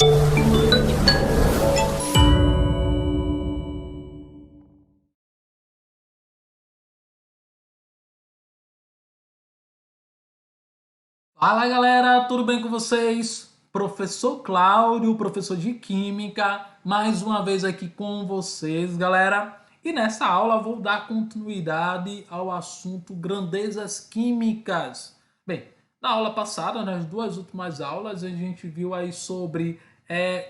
Fala galera, tudo bem com vocês? Professor Cláudio, professor de Química, mais uma vez aqui com vocês, galera. E nessa aula vou dar continuidade ao assunto grandezas químicas. Bem, na aula passada, nas duas últimas aulas, a gente viu aí sobre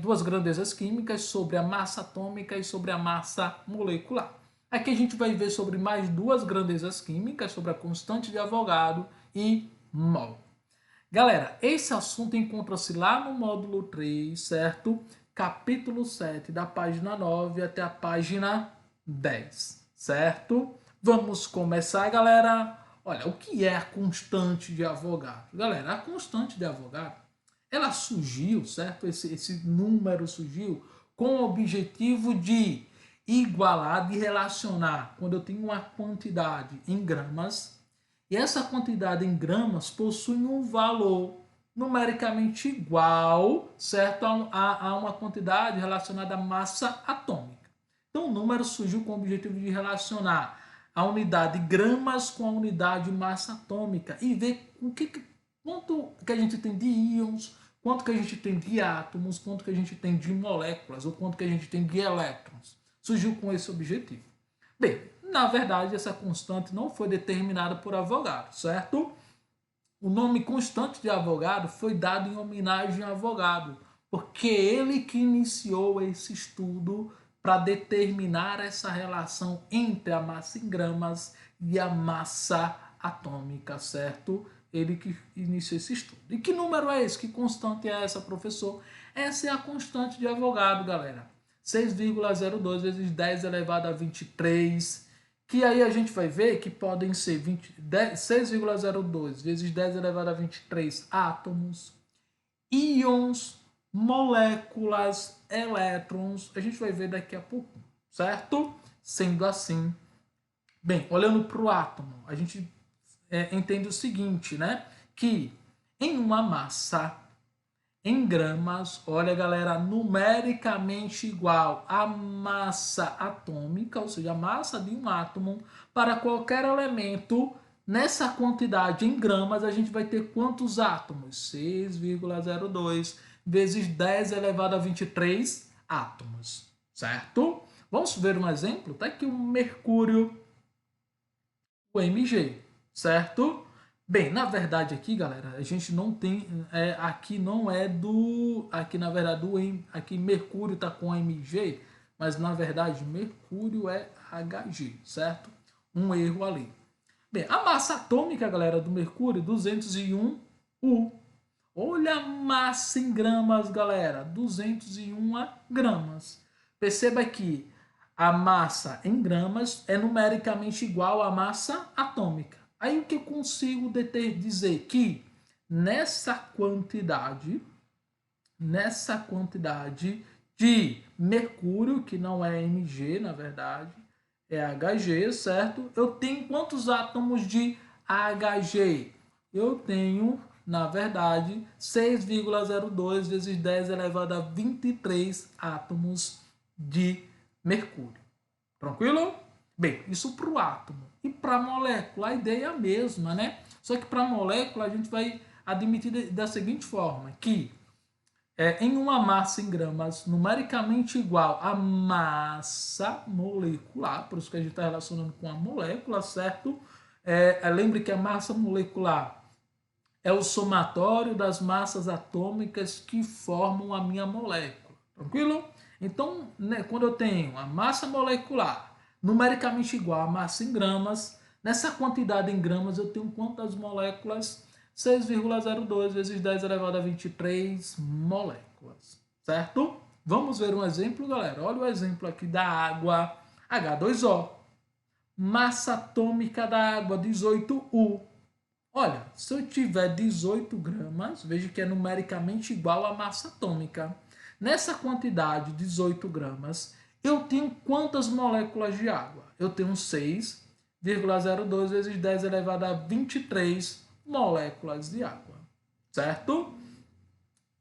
duas grandezas químicas, sobre a massa atômica e sobre a massa molecular. Aqui a gente vai ver sobre mais duas grandezas químicas, sobre a constante de Avogadro e mol. Galera, esse assunto encontra-se lá no módulo 3, certo? Capítulo 7, da página 9 até a página 10, certo? Vamos começar, galera. Olha, o que é a constante de Avogadro? Galera, a constante de Avogadro, ela surgiu, certo? Esse número surgiu com o objetivo de igualar, de relacionar, quando eu tenho uma quantidade em gramas, e essa quantidade em gramas possui um valor numericamente igual, certo, a uma quantidade relacionada à massa atômica. Então o número surgiu com o objetivo de relacionar a unidade gramas com a unidade massa atômica e ver quanto que a gente tem de íons, quanto que a gente tem de átomos, quanto que a gente tem de moléculas ou quanto que a gente tem de elétrons. Surgiu com esse objetivo. Bem, na verdade, essa constante não foi determinada por Avogadro, certo? O nome constante de Avogadro foi dado em homenagem a Avogadro, porque ele que iniciou esse estudo para determinar essa relação entre a massa em gramas e a massa atômica, certo? Ele que iniciou esse estudo. E que número é esse? Que constante é essa, professor? Essa é a constante de Avogadro, galera. 6,02 vezes 10 elevado a 23, que aí a gente vai ver que podem ser 6,02 vezes 10 elevado a 23 átomos, íons, moléculas, elétrons. A gente vai ver daqui a pouco, certo? Sendo assim, bem, olhando para o átomo, a gente entende o seguinte, né? Que em uma massa, em gramas, olha galera, numericamente igual à massa atômica, ou seja, a massa de um átomo, para qualquer elemento, nessa quantidade em gramas, a gente vai ter quantos átomos? 6,02 vezes 10 elevado a 23 átomos, certo? Vamos ver um exemplo? Tá aqui o mercúrio, o Mg, certo? Bem, na verdade aqui, galera, a gente não tem, aqui não é do, aqui na verdade aqui Mercúrio tá com Mg, mas na verdade Mercúrio é Hg, certo? Um erro ali. Bem, a massa atômica, galera, do Mercúrio, 201 U. Olha a massa em gramas, galera, 201 gramas. Perceba que a massa em gramas é numericamente igual à massa atômica. Aí o que eu consigo dizer? Que nessa quantidade de mercúrio, que não é Mg, na verdade, é Hg, certo? Eu tenho quantos átomos de Hg? Eu tenho, na verdade, 6,02 vezes 10 elevado a 23 átomos de mercúrio. Tranquilo? Bem, isso para o átomo. E para a molécula, a ideia é a mesma, né? Só que para a molécula a gente vai admitir da seguinte forma, que em uma massa em gramas numericamente igual à massa molecular, por isso que a gente está relacionando com a molécula, certo? Lembre que a massa molecular é o somatório das massas atômicas que formam a minha molécula, tranquilo? Então, né, quando eu tenho a massa molecular numericamente igual à massa em gramas, nessa quantidade em gramas eu tenho quantas moléculas? 6,02 vezes 10 elevado a 23 moléculas, certo? Vamos ver um exemplo, galera. Olha o exemplo aqui da água, H2O. Massa atômica da água, 18U. Olha, se eu tiver 18 gramas, veja que é numericamente igual à massa atômica. Nessa quantidade, 18 gramas, eu tenho quantas moléculas de água? Eu tenho 6,02 vezes 10 elevado a 23 moléculas de água, certo?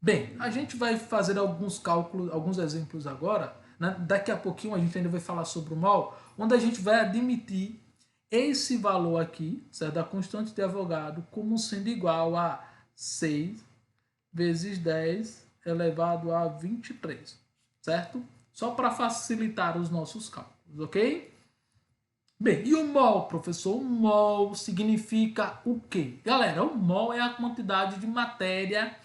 Bem, a gente vai fazer alguns cálculos, alguns exemplos agora, né? Daqui a pouquinho a gente ainda vai falar sobre o mol, onde a gente vai admitir esse valor aqui, certo? Da constante de Avogadro, como sendo igual a 6 vezes 10 elevado a 23, certo? Só para facilitar os nossos cálculos, ok? Bem, e o mol, professor? O mol significa o quê? Galera, o mol é a quantidade de matéria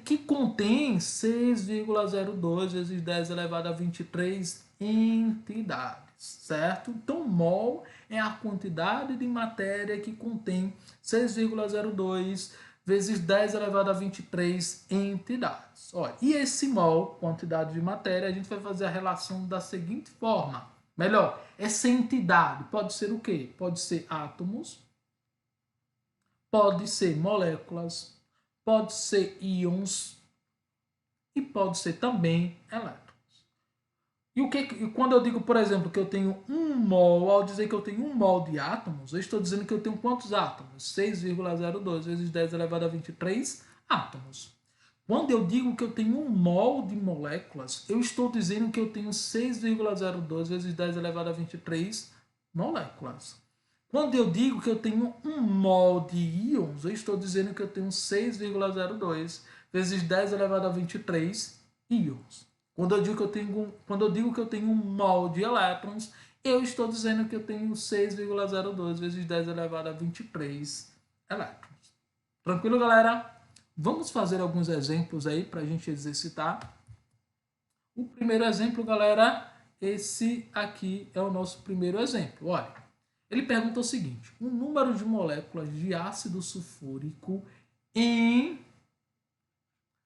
que contém 6,02 vezes 10 elevado a 23 entidades, certo? Então, mol é a quantidade de matéria que contém 6,02 vezes 10 elevado a 23 entidades. Olha, e esse mol, quantidade de matéria, a gente vai fazer a relação da seguinte forma. Melhor, essa entidade pode ser o quê? Pode ser átomos, pode ser moléculas, pode ser íons e pode ser também elétrons. E quando eu digo, por exemplo, que eu tenho 1 mol, ao dizer que eu tenho 1 mol de átomos, eu estou dizendo que eu tenho quantos átomos? 6,02 vezes 10 elevado a 23 átomos. Quando eu digo que eu tenho 1 mol de moléculas, eu estou dizendo que eu tenho 6,02 vezes 10 elevado a 23 moléculas. Quando eu digo que eu tenho 1 mol de íons, eu estou dizendo que eu tenho 6,02 vezes 10 elevado a 23 íons. Quando eu digo que eu tenho 1 mol de elétrons, eu estou dizendo que eu tenho 6,02 vezes 10 elevado a 23 elétrons. Tranquilo, galera? Vamos fazer alguns exemplos aí para a gente exercitar. O primeiro exemplo, galera, esse aqui é o nosso primeiro exemplo. Olha, ele pergunta o seguinte: o número de moléculas de ácido sulfúrico em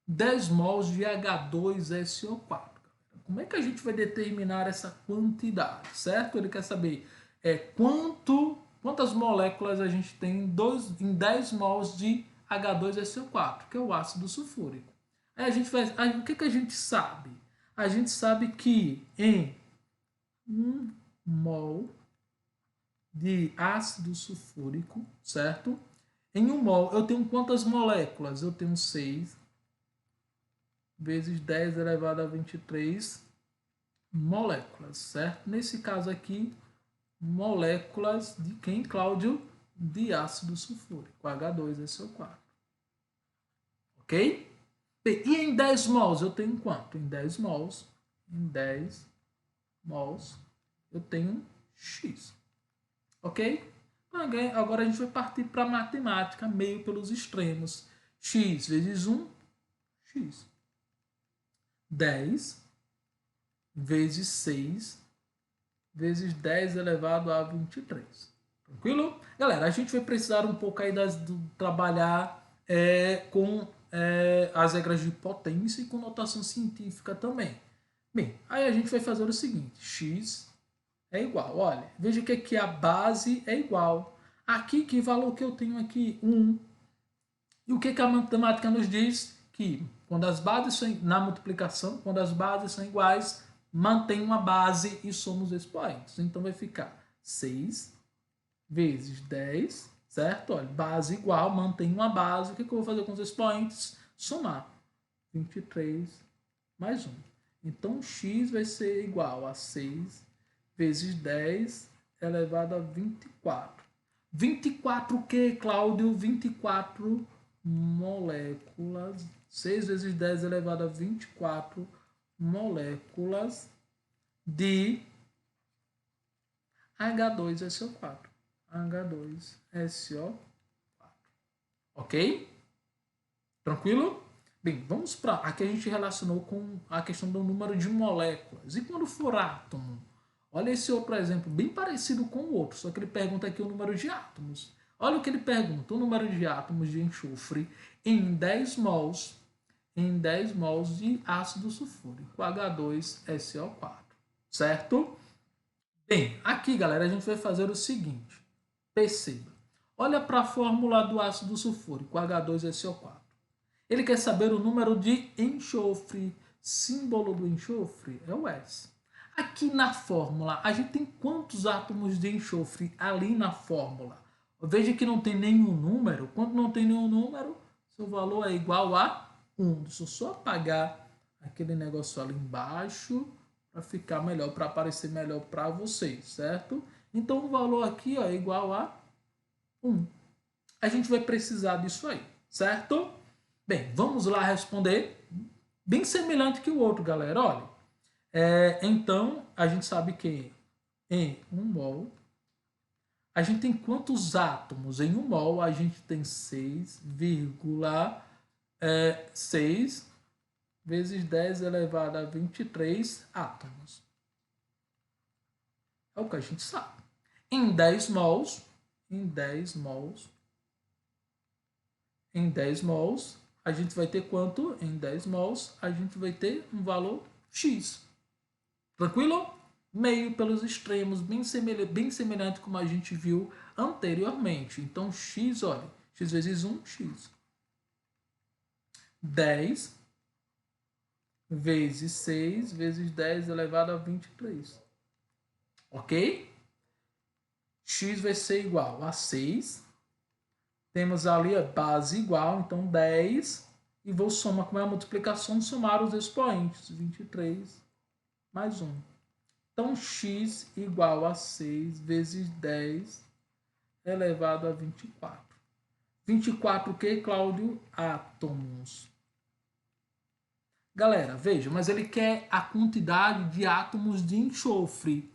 10 mols de H2SO4. Como é que a gente vai determinar essa quantidade, certo? Ele quer saber quantas moléculas a gente tem em 10 mols de H2SO4, que é o ácido sulfúrico. Aí o que a gente sabe? A gente sabe que em 1 mol de ácido sulfúrico, certo? Em 1 mol eu tenho quantas moléculas? Eu tenho 6 vezes 10 elevado a 23 moléculas, certo? Nesse caso aqui, moléculas de quem, Cláudio? De ácido sulfúrico, H2SO4. Ok? Bem, e em 10 mols eu tenho quanto? Em 10 mols, eu tenho X. Ok? Agora a gente vai partir para a matemática, meio pelos extremos. X vezes 1, X. 10 vezes 6 vezes 10 elevado a 23. Tranquilo? Galera, a gente vai precisar um pouco aí trabalhar com as regras de potência e com notação científica também. Bem, aí a gente vai fazer o seguinte: x é igual, olha, veja que aqui a base é igual. Aqui, que valor que eu tenho aqui? 1. E o que a matemática nos diz? Que quando as bases são, na multiplicação, quando as bases são iguais, mantém uma base e somos expoentes. Então vai ficar 6 vezes 10, certo? Olha, base igual, mantém uma base. O que eu vou fazer com os expoentes? Somar. 23 mais 1. Então, x vai ser igual a 6 vezes 10 elevado a 24. 24 o que, Cláudio? 24 moléculas. 6 vezes 10 elevado a 24 moléculas de H2SO4. H2SO4. Ok? Tranquilo? Bem, vamos para. Aqui a gente relacionou com a questão do número de moléculas. E quando for átomo? Olha esse outro exemplo, bem parecido com o outro, só que ele pergunta aqui o número de átomos. Olha o que ele pergunta: o número de átomos de enxofre em 10 mols de ácido sulfúrico, H2SO4. Certo? Bem, aqui, galera, a gente vai fazer o seguinte. Perceba. Olha para a fórmula do ácido sulfúrico, H2SO4. Ele quer saber o número de enxofre. Símbolo do enxofre é o S. Aqui na fórmula, a gente tem quantos átomos de enxofre ali na fórmula? Veja que não tem nenhum número. Quando não tem nenhum número, seu valor é igual a 1. Deixa eu só apagar aquele negócio ali embaixo para ficar melhor, para aparecer melhor para vocês, certo? Então o valor aqui ó, é igual a 1. A gente vai precisar disso aí, certo? Bem, vamos lá responder. Bem semelhante que o outro, galera. Olha, então a gente sabe que em 1 mol a gente tem quantos átomos? Em 1 mol a gente tem 6,6 vezes 10 elevado a 23 átomos. É o que a gente sabe. Em 10 mols, em 10 mols, a gente vai ter quanto? Em 10 mols, a gente vai ter um valor X. Tranquilo? Meio pelos extremos, bem semelhante como a gente viu anteriormente. Então, X, olha, X vezes 1, X. 10 vezes 6 vezes 10 elevado a 23. Ok? X vai ser igual a 6. Temos ali a base igual, então 10. E vou somar, como é a multiplicação, somar os expoentes. 23 mais 1. Então, x igual a 6 vezes 10 elevado a 24. 24 o que, Cláudio? Átomos. Galera, veja, mas ele quer a quantidade de átomos de enxofre.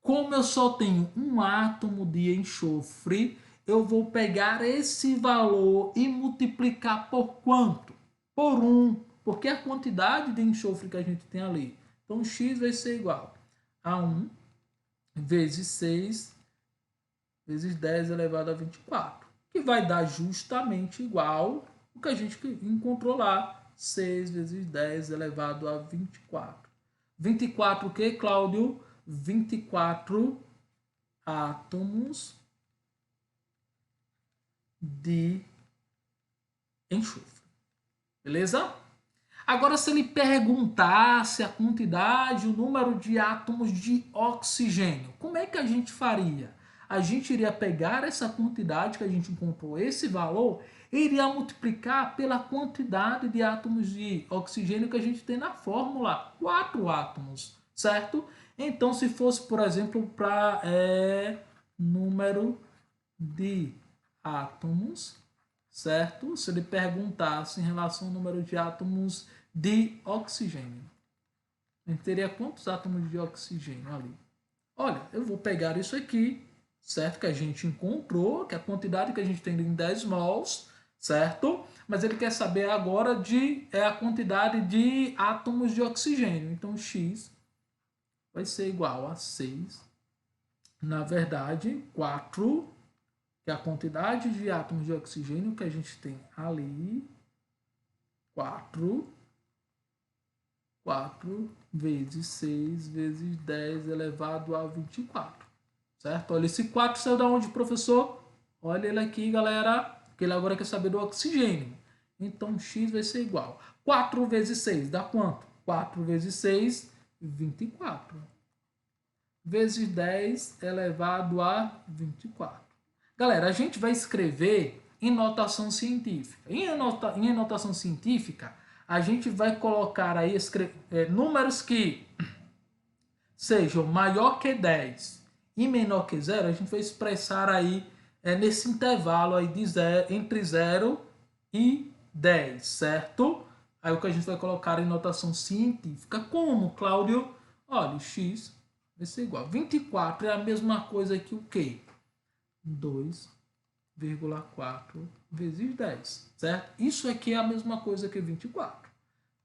Como eu só tenho um átomo de enxofre, eu vou pegar esse valor e multiplicar por quanto? Por 1, porque é a quantidade de enxofre que a gente tem ali. Então, x vai ser igual a 1 vezes 6 vezes 10 elevado a 24, que vai dar justamente igual o que a gente encontrou lá, 6 vezes 10 elevado a 24. 24 o que, Cláudio? 24 átomos de enxofre. Beleza? Agora, se ele perguntasse a quantidade, o número de átomos de oxigênio, como é que a gente faria? A gente iria pegar essa quantidade que a gente encontrou, esse valor, e iria multiplicar pela quantidade de átomos de oxigênio que a gente tem na fórmula, 4 átomos, certo? Então, se fosse, por exemplo, para número de átomos, certo? Se ele perguntasse em relação ao número de átomos de oxigênio, a gente teria quantos átomos de oxigênio ali? Olha, eu vou pegar isso aqui, certo? Que a gente encontrou, que é a quantidade que a gente tem em 10 mols, certo? Mas ele quer saber agora a quantidade de átomos de oxigênio. Então, X vai ser igual a 6, na verdade, 4, que é a quantidade de átomos de oxigênio que a gente tem ali, 4 vezes 6 vezes 10 elevado a 24. Certo? Olha, esse 4 saiu da onde, professor? Olha ele aqui, galera, que ele agora quer saber do oxigênio. Então, x vai ser igual. 4 vezes 6 dá quanto? 4 vezes 6, 24. Vezes 10 elevado a 24. Galera, a gente vai escrever em notação científica. Em notação científica, a gente vai colocar aí números que sejam maior que 10 e menor que 0, a gente vai expressar aí nesse intervalo aí de entre 0 e 10, certo? Aí o que a gente vai colocar em notação científica. Como, Cláudio? Olha, x vai ser igual. 24 é a mesma coisa que o quê? 2,4 vezes 10, certo? Isso aqui é a mesma coisa que 24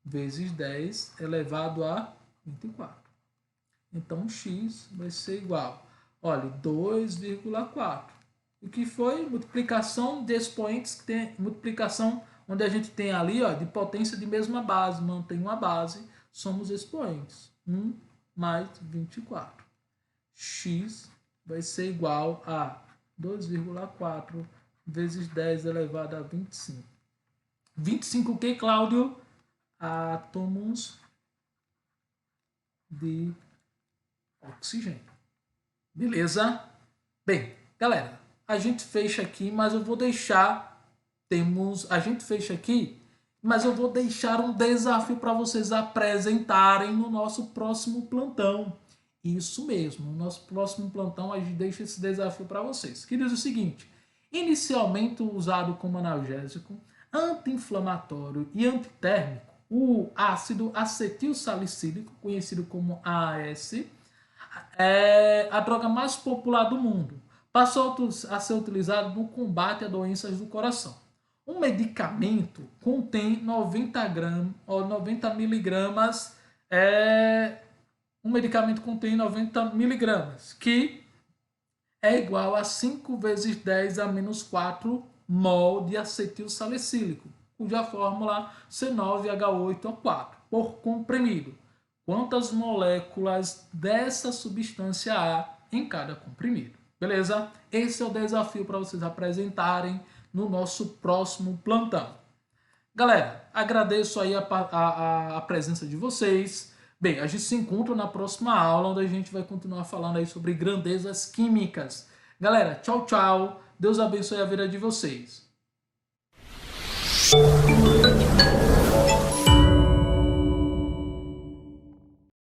vezes 10 elevado a 24. Então, x vai ser igual, olha, 2,4. O que foi? Multiplicação de expoentes, que tem multiplicação onde a gente tem ali, ó, de potência de mesma base, mantém uma base, somos expoentes. 1 mais 24. X vai ser igual a 2,4 vezes 10 elevado a 25. 25 o que, Cláudio? Átomos de oxigênio. Beleza? Bem, galera, a gente fecha aqui, mas eu vou deixar, a gente fecha aqui mas eu vou deixar um desafio para vocês apresentarem no nosso próximo plantão. Isso mesmo, no nosso próximo plantão a gente deixa esse desafio para vocês, que diz o seguinte: inicialmente usado como analgésico, anti-inflamatório e antitérmico, o ácido acetil salicílico, conhecido como AAS, é a droga mais popular do mundo. Passou a ser utilizado no combate a doenças do coração. Um medicamento contém 90 gramas ou 90 miligramas. Um medicamento contém 90 miligramas, que é igual a 5 vezes 10 a menos 4 mol de acetil salicílico, cuja fórmula C9H8O4 por comprimido. Quantas moléculas dessa substância há em cada comprimido? Beleza? Esse é o desafio para vocês apresentarem no nosso próximo plantão. Galera, agradeço aí a presença de vocês. Bem, a gente se encontra na próxima aula, onde a gente vai continuar falando aí sobre grandezas químicas. Galera, tchau, tchau. Deus abençoe a vida de vocês.